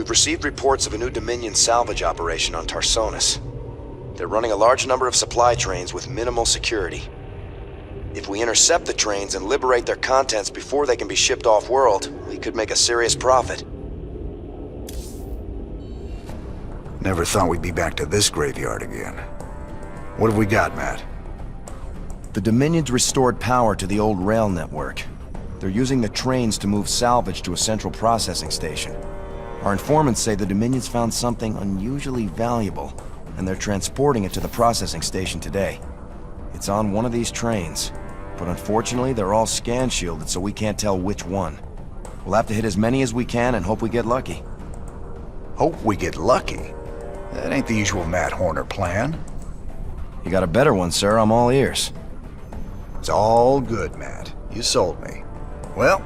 We've received reports of a new Dominion salvage operation on Tarsonis. They're running a large number of supply trains with minimal security. If we intercept the trains and liberate their contents before they can be shipped off-world, we could make a serious profit. Never thought we'd be back to this graveyard again. What have we got, Matt? The Dominion's restored power to the old rail network. They're using the trains to move salvage to a central processing station. Our informants say the Dominion's found something unusually valuable, and they're transporting it to the processing station today. It's on one of these trains, but unfortunately they're all scan shielded, so we can't tell which one. We'll have to hit as many as we can and hope we get lucky. Hope we get lucky? That ain't the usual Matt Horner plan. You got a better one, sir. I'm all ears. It's all good, Matt. You sold me. Well,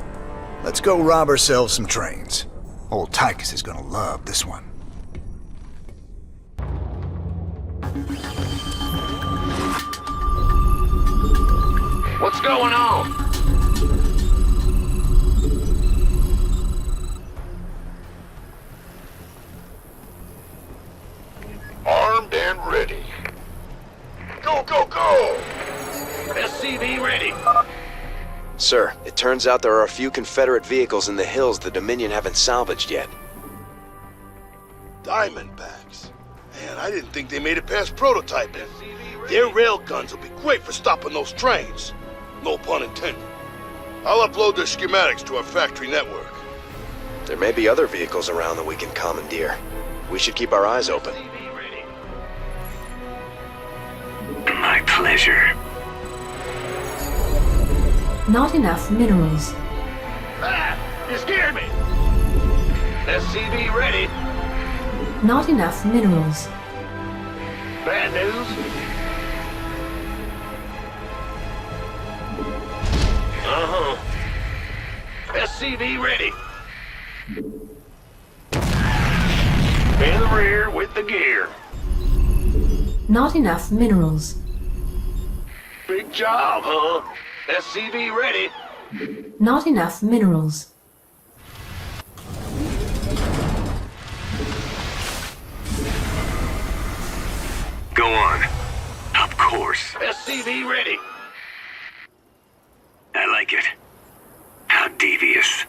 let's go rob ourselves some trains. Old Tychus is gonna love this one. What's going on? Armed and ready. Go, go, go! SCV ready. Sir, it turns out there are a few Confederate vehicles in the hills the Dominion haven't salvaged yet. Diamondbacks. Man, I didn't think they made it past prototyping. Their rail guns will be great for stopping those trains. No pun intended. I'll upload their schematics to our factory network. There may be other vehicles around that we can commandeer. We should keep our eyes open. My pleasure. Not enough minerals. Ah! You scared me! SCV ready. Not enough minerals. Bad news? Uh-huh. SCV ready. In the rear with the gear. Not enough minerals. Big job, huh? SCV ready. Not enough minerals. Go on. Of course. SCV ready. I like it. How devious.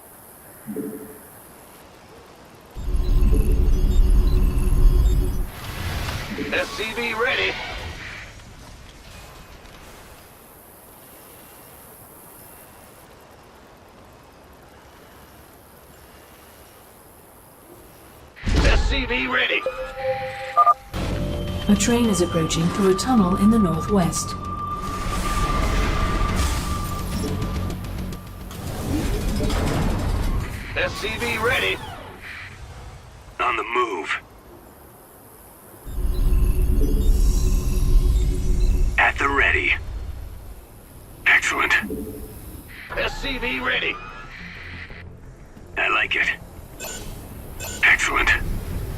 SCV ready. SCV ready. A train is approaching through a tunnel in the northwest. SCV ready. On the move. At the ready. Excellent. SCV ready. I like it. Excellent.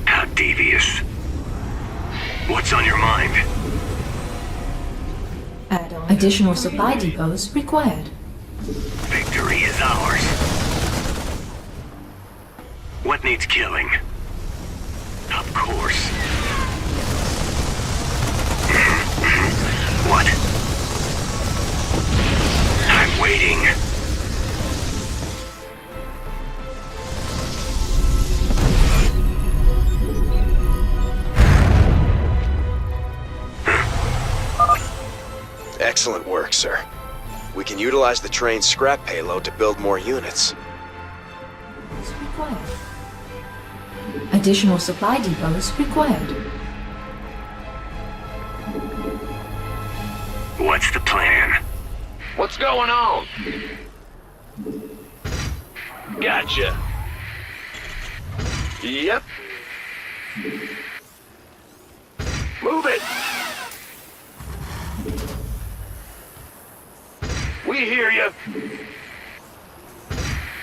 How devious. What's on your mind? Add-on. Additional supply depots required. Victory is ours. What needs killing? Of course. What? I'm waiting. Excellent work, sir. We can utilize the train's scrap payload to build more units. Required. Additional supply depots required. What's the plan? What's going on? Gotcha. Yep. Move it. We hear you.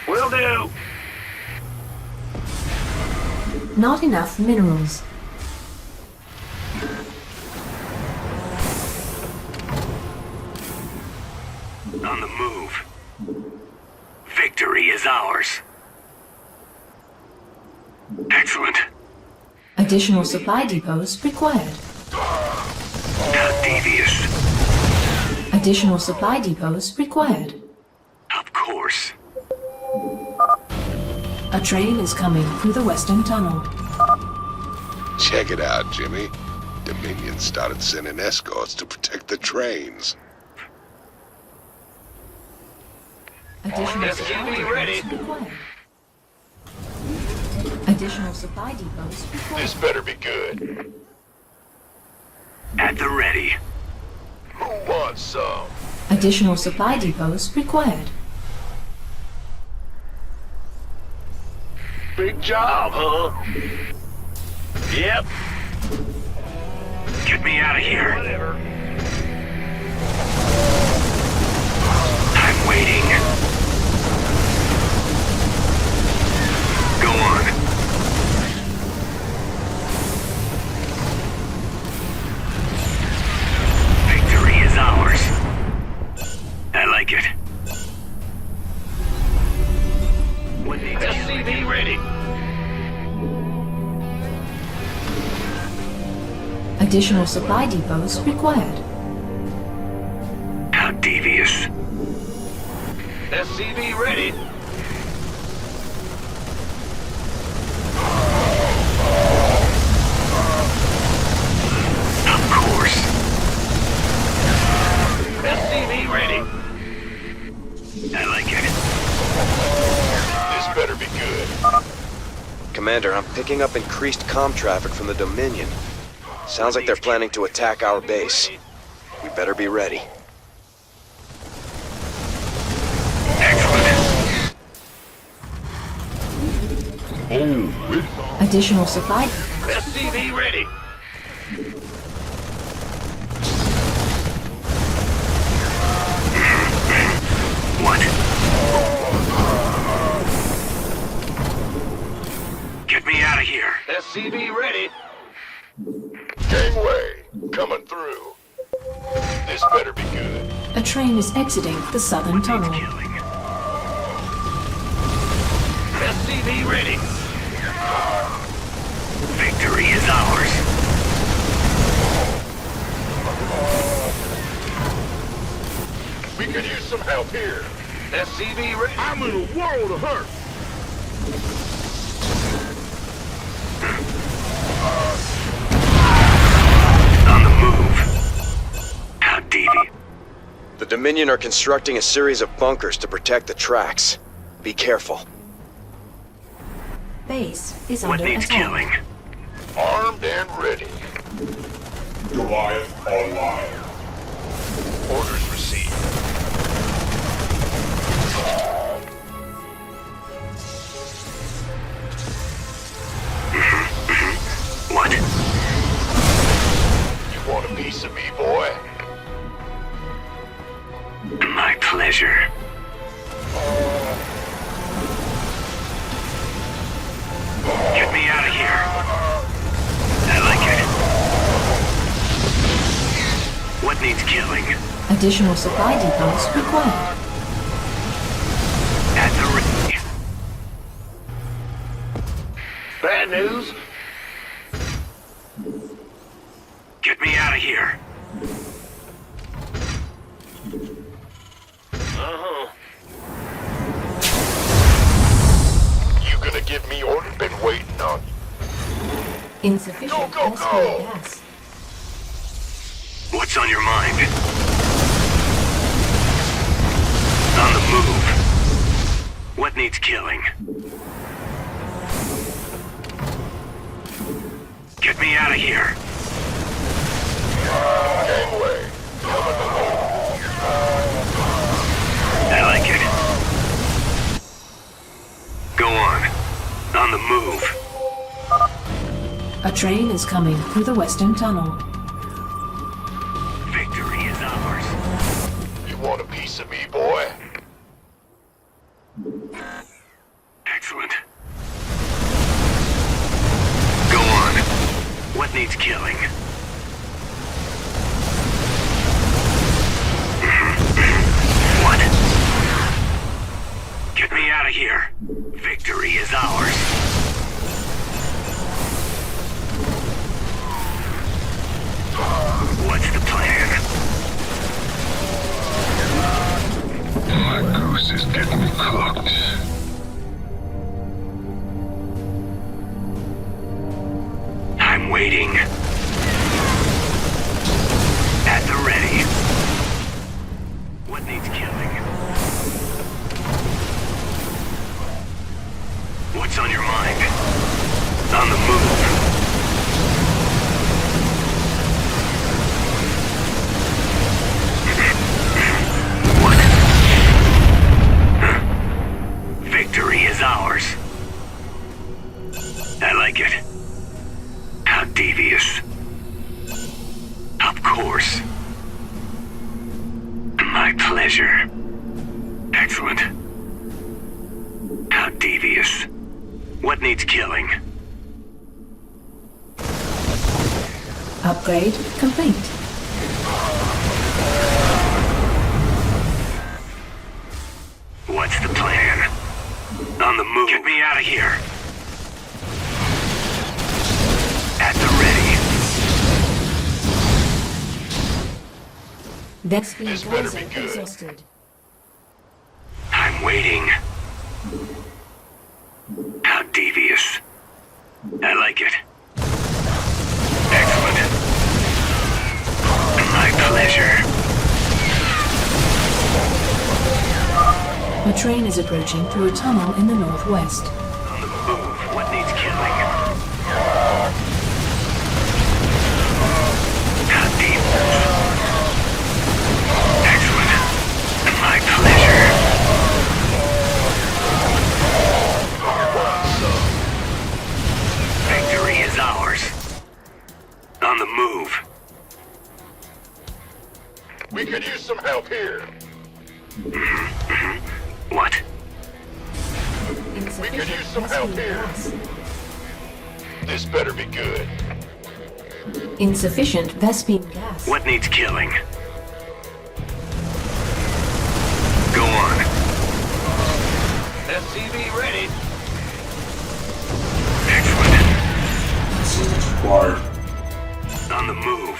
Will do. Not enough minerals. On the move. Victory is ours. Excellent. Excellent. Additional supply depots required. How devious. Additional supply depots required. Of course. A train is coming through the western tunnel. Check it out, Jimmy. Dominion started sending escorts to protect the trains. Additional SUV supply ready. depots required. Additional supply depots required. This better be good. At the ready. Who wants some? Additional supply depots required. Big job, huh? Yep. Get me out of here. Whatever. I'm waiting. Go on. Victory is ours. I like it. What needs SCV ready? Additional supply depots required. How devious. SCV ready. Of course. SCV ready. I like it. This better be good. Commander, I'm picking up increased comm traffic from the Dominion. Sounds like they're planning to attack our base. We better be ready. Excellent. Additional supply. SCV ready. What? Get me out of here. SCV ready. Gangway, coming through. This better be good. A train is exiting the southern tunnel. Killing. SCV ready. Victory is ours. We could use some help here. SCV ready. I'm in a world of hurt. On the move. How devious. The Dominion are constructing a series of bunkers to protect the tracks. Be careful. Base is What under needs attack. killing? Armed and ready. Goliath online. Orders received. What? You want a piece of me, boy? My pleasure. Get me out of here. I like it. What needs killing? Additional supply depots required. At the ready. Bad news? Get me out of here. You gonna give me orders? Been waiting on you. Insufficient Go, go, SK go! gas. What's on your mind? On the move. What needs killing? Get me out of here. Gangway, I like it. Go on. On the move. A train is coming through the western tunnel. Victory is ours. you want a piece of me, boy? Excellent. Go on. What needs killing? What? Get me out of here. Victory is ours. My goose is getting cooked. I'm waiting. At the ready. What needs killing? What's on your mind? On the move. What? Victory is ours. I like it. How devious. Of course. My pleasure. Excellent. How devious. What needs killing? Upgrade complete. What's the plan? On the move. Get me out of here. At the ready. This being better be good. exhausted. I'm waiting. How devious. I like it. Excellent. My pleasure. A train is approaching through a tunnel in the northwest. On the move. What needs killing? How deep? Excellent. My pleasure. Victory is ours. On the move. We could use some help here. What? We could use some help here. This better be good. Insufficient Vespine gas. What needs killing? Go on. SCV ready. Excellent. Required. On the move.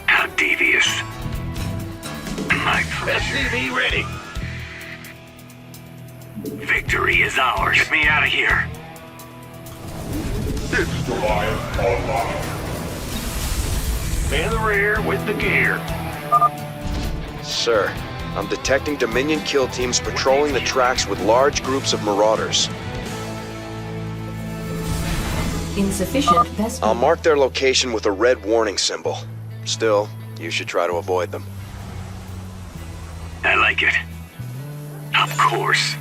How devious. My pleasure. SCV ready. Victory is ours. Get me out of here. Goliath online. In the rear with the gear. Sir, I'm detecting Dominion kill teams patrolling the tracks with large groups of marauders. Insufficient Vespine. I'll mark their location with a red warning symbol. Still, you should try to avoid them. I like it. Of course.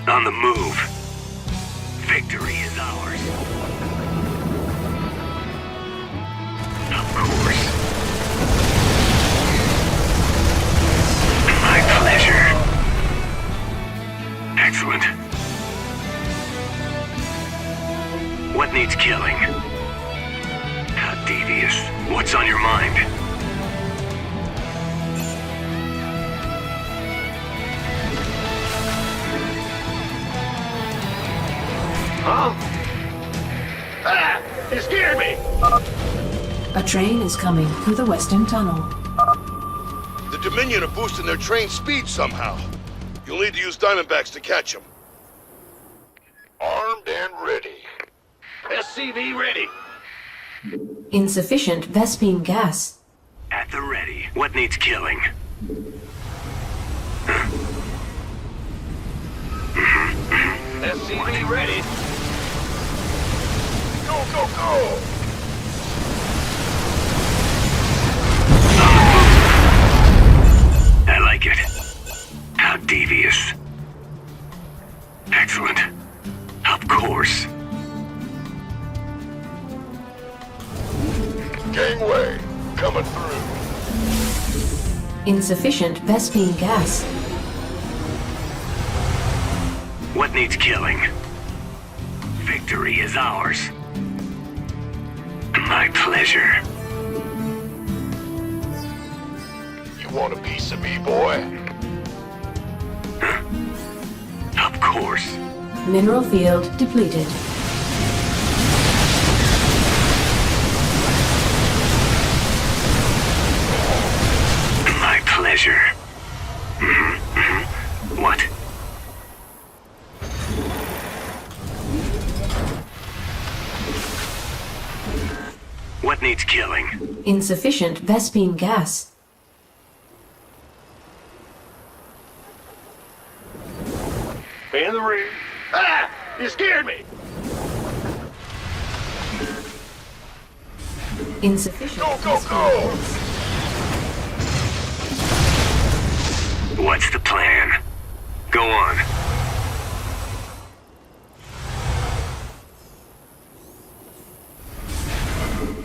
On the move. Victory is ours. Of course. My pleasure. Excellent. What needs killing? How devious. What's on your mind? Huh? Ah! You scared me! A train is coming through the western tunnel. The Dominion are boosting their train speed somehow. You'll need to use Diamondbacks to catch them. Armed and ready. SCV ready. Insufficient Vespine gas. At the ready. What needs killing? SCV ready. Go, go, go! I like it. How devious. Excellent. Of course. Gangway, coming through. Insufficient Vespine gas. What needs killing? Victory is ours. My pleasure. You want a piece of me, boy? Of course. Mineral field depleted. My pleasure. needs killing? Insufficient Vespine gas. In the rear. Ah! You scared me! Insufficient Go, go, Vespine go! gas. What's the plan? Go on.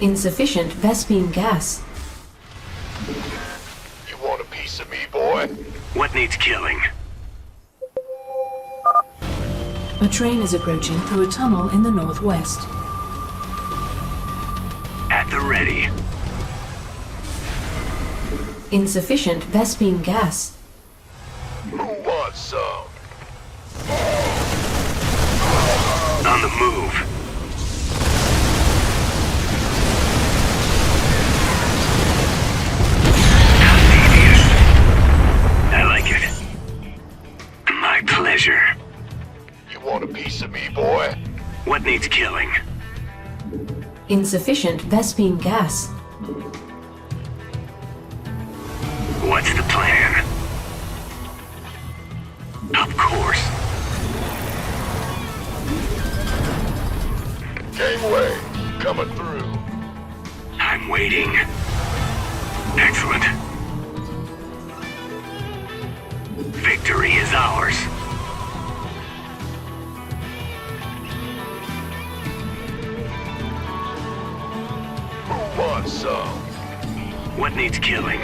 Insufficient Vespine gas. You want a piece of me, boy? What needs killing? A train is approaching through a tunnel in the northwest. At the ready. Insufficient Vespine gas. Who wants some? On the move. How devious. I like it. My pleasure. You want a piece of me, boy? What needs killing? Insufficient Vespine gas. What's the plan? Of course. Gangway, coming through. I'm waiting. Excellent. Victory is ours. Who wants some? What needs killing?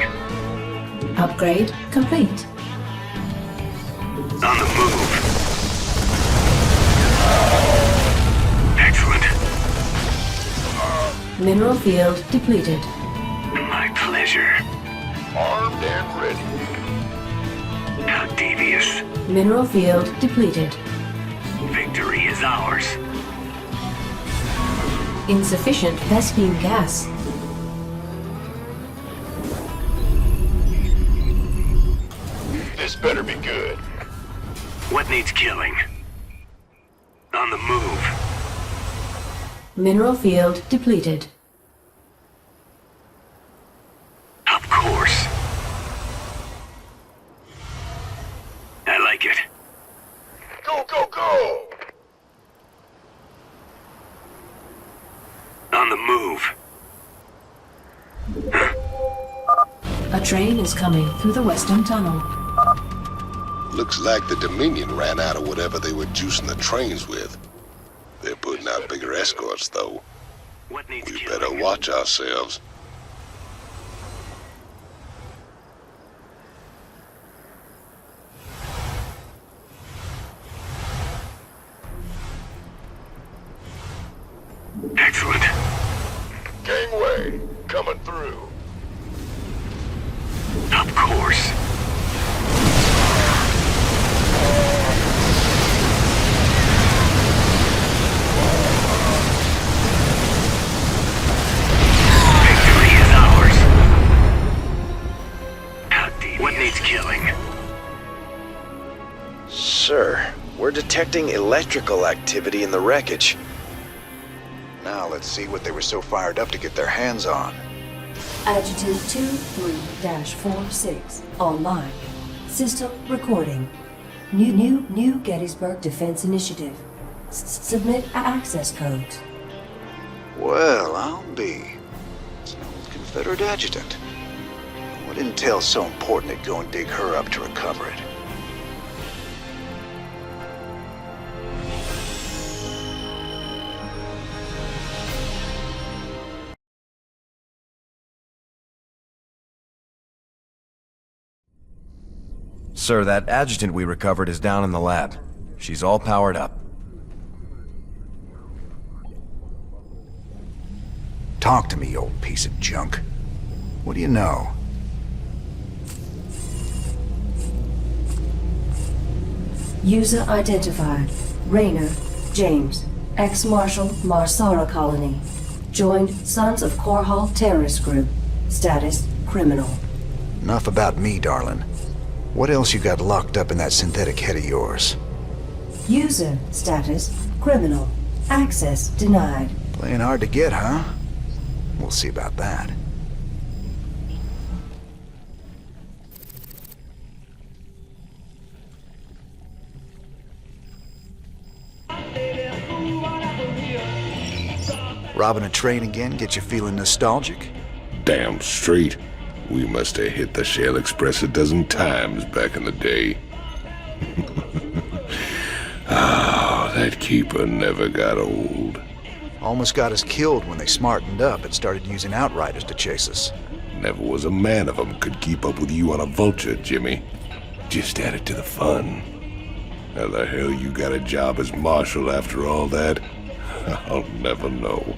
Upgrade complete. On the move. Excellent. Mineral field depleted. My pleasure. Armed and ready. How devious. Mineral field depleted. Victory is ours. Insufficient Vespine gas. This better be good. What needs killing? On the move. Mineral field depleted. Of course. I like it. Go, go, go! On the move. A train is coming through the western tunnel. Looks like the Dominion ran out of whatever they were juicing the trains with. They're putting out bigger escorts, though. What needs We killing? better watch ourselves. Excellent. Gangway, coming through. Of course. Victory is ours. How devious. What needs killing? Sir, we're detecting electrical activity in the wreckage. Now let's see what they were so fired up to get their hands on. Adjutant 23-46 online. System recording. New Gettysburg Defense Initiative. Submit access codes. Well, I'll be. It's an old Confederate adjutant. What intel's so important they'd go and dig her up to recover it? Sir, that adjutant we recovered is down in the lab. She's all powered up. Talk to me, you old piece of junk. What do you know? User identified. Raynor James. Ex-Marshal Marsara Colony. Joined Sons of Korhal Terrorist Group. Status criminal. Enough about me, darling. What else you got locked up in that synthetic head of yours? User status criminal. Access denied. Playing hard to get, huh? We'll see about that. Robbing a train again get you feeling nostalgic? Damn straight. We must have hit the Shell Express a dozen times back in the day. Ah, that keeper never got old. Almost got us killed when they smartened up and started using outriders to chase us. Never was a man of them could keep up with you on a vulture, Jimmy. Just added to the fun. How the hell you got a job as marshal after all that? I'll never know.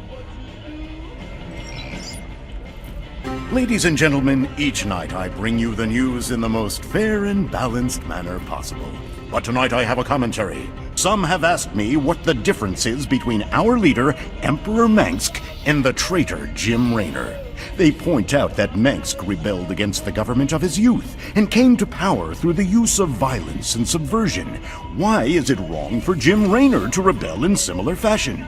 Ladies and gentlemen, each night I bring you the news in the most fair and balanced manner possible. But tonight I have a commentary. Some have asked me what the difference is between our leader, Emperor Mengsk, and the traitor Jim Raynor. They point out that Mengsk rebelled against the government of his youth and came to power through the use of violence and subversion. Why is it wrong for Jim Raynor to rebel in similar fashion?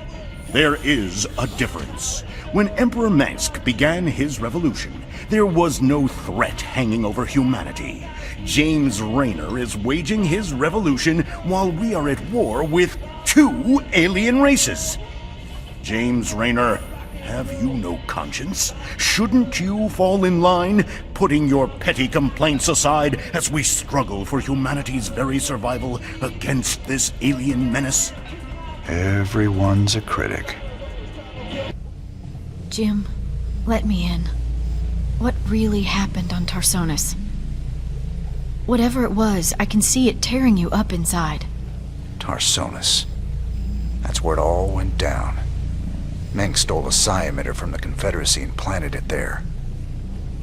There is a difference. When Emperor Mengsk began his revolution, there was no threat hanging over humanity. James Raynor is waging his revolution while we are at war with 2 alien races. James Raynor, have you no conscience? Shouldn't you fall in line, putting your petty complaints aside as we struggle for humanity's very survival against this alien menace? Everyone's a critic. Jim, let me in. What really happened on Tarsonis? Whatever it was, I can see it tearing you up inside. Tarsonis. That's where it all went down. Mengsk stole a psi emitter from the Confederacy and planted it there.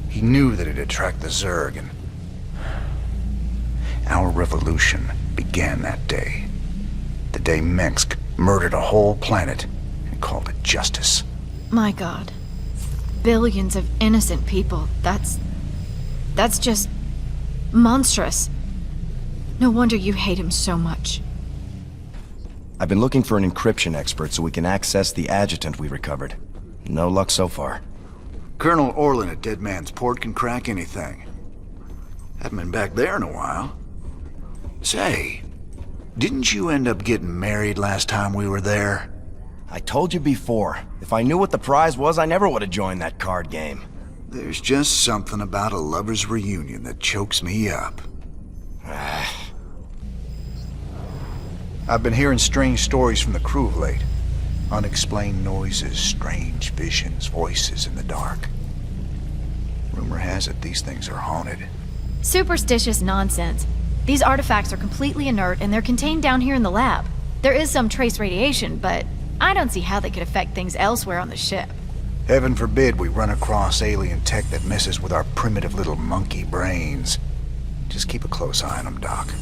He knew that it'd attract the Zerg, and our revolution began that day. The day Mengsk murdered a whole planet and called it justice. My God. Billions of innocent people. That's just monstrous. No wonder you hate him so much. I've been looking for an encryption expert so we can access the adjutant we recovered. No luck so far. Colonel Orlin at Dead Man's Port can crack anything. Haven't been back there in a while. Say, didn't you end up getting married last time we were there? I told you before, if I knew what the prize was, I never would have joined that card game. There's just something about a lover's reunion that chokes me up. I've been hearing strange stories from the crew of late. Unexplained noises, strange visions, voices in the dark. Rumor has it these things are haunted. Superstitious nonsense. These artifacts are completely inert and they're contained down here in the lab. There is some trace radiation, but I don't see how they could affect things elsewhere on the ship. Heaven forbid we run across alien tech that messes with our primitive little monkey brains. Just keep a close eye on them, Doc.